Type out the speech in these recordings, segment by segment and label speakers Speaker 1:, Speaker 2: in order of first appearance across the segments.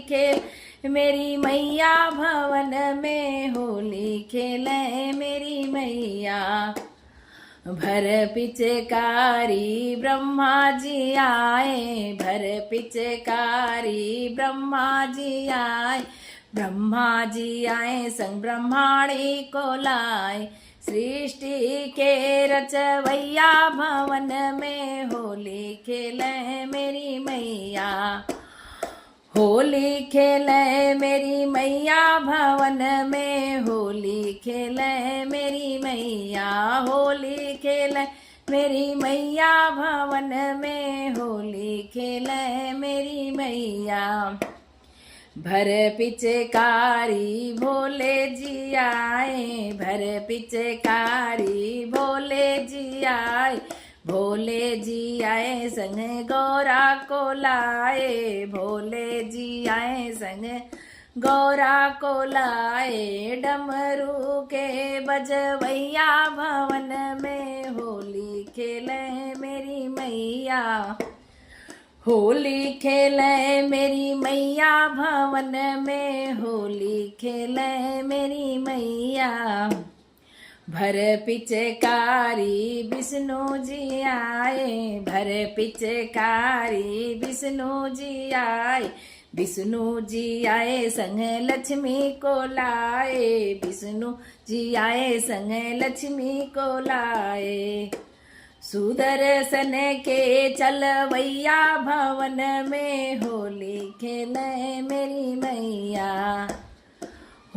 Speaker 1: खेल मेरी मैया भवन में होली खेले मेरी मैया। भर पिचकारी ब्रह्मा जी आए, भर पिचकारी ब्रह्मा जी आए, ब्रह्मा जी आए संग ब्रह्माणी को लाए। सृष्टि के रचवैया भवन में होली खेले मेरी मैया। होली खेले मेरी मैया भवन में होली खेले मेरी मैया। होली खेले मेरी मैया भवन में होली खेले मेरी मैया। भर पिचकारी भोले जी आए, भर पिचकारी भोले जी आए, भोले जी आए संग गौरा को लाए, भोले जी आए संग गौरा को लाए। डमरू के बजवैया भवन में होली खेले मेरी मैया। होली खेले मेरी मैया भवन में होली खेले मेरी मैया। भर पिचकारी विष्णु जी आए, भर पिचकारी विष्णु जी आए, विष्णु जी आए संग लक्ष्मी को लाए, विष्णु जी आए संग लक्ष्मी को लाए। सुदर्शन के चलवैया भवन में होली खेले मेरी मैया।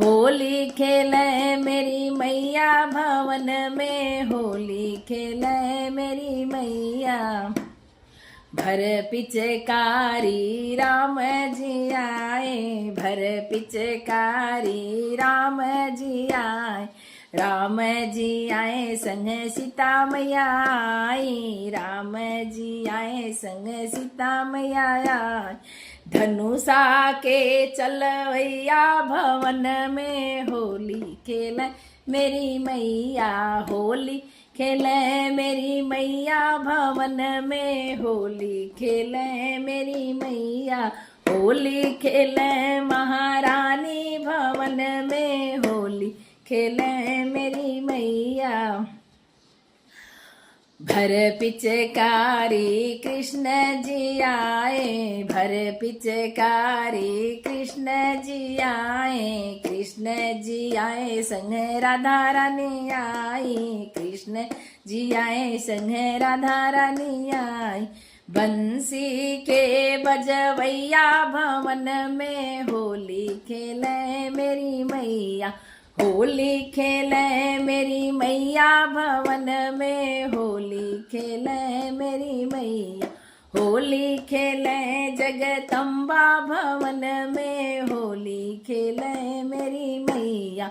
Speaker 1: होली खेले मेरी मैया भवन में होली खेले मेरी मैया। भर पिचकारी राम जी आए, भर पिचकारी राम जी आए, राम जी आए संग सीता मैया आई, राम जी आए संग सीता मैया आई। धनुषा के चलवैया भवन में होली खेले मेरी मैया। होली खेले मेरी मैया भवन में होली खेले मेरी मैया। होली खेले महारानी भवन में होली खेले मेरी मैया। भर पिचकारी कृष्ण जी आए, भर पिचकारी कृष्ण जी आए, कृष्ण जी आए संग राधा रानी आई, कृष्ण जी आए संग राधा रानी आई। बंसी के बजवैया भवन में होली खेले मेरी मैया। होली खेले मेरी मैया भवन में होली खेले मेरी मैया। होली खेले जगदम्बा भवन में होली खेले मेरी मैया।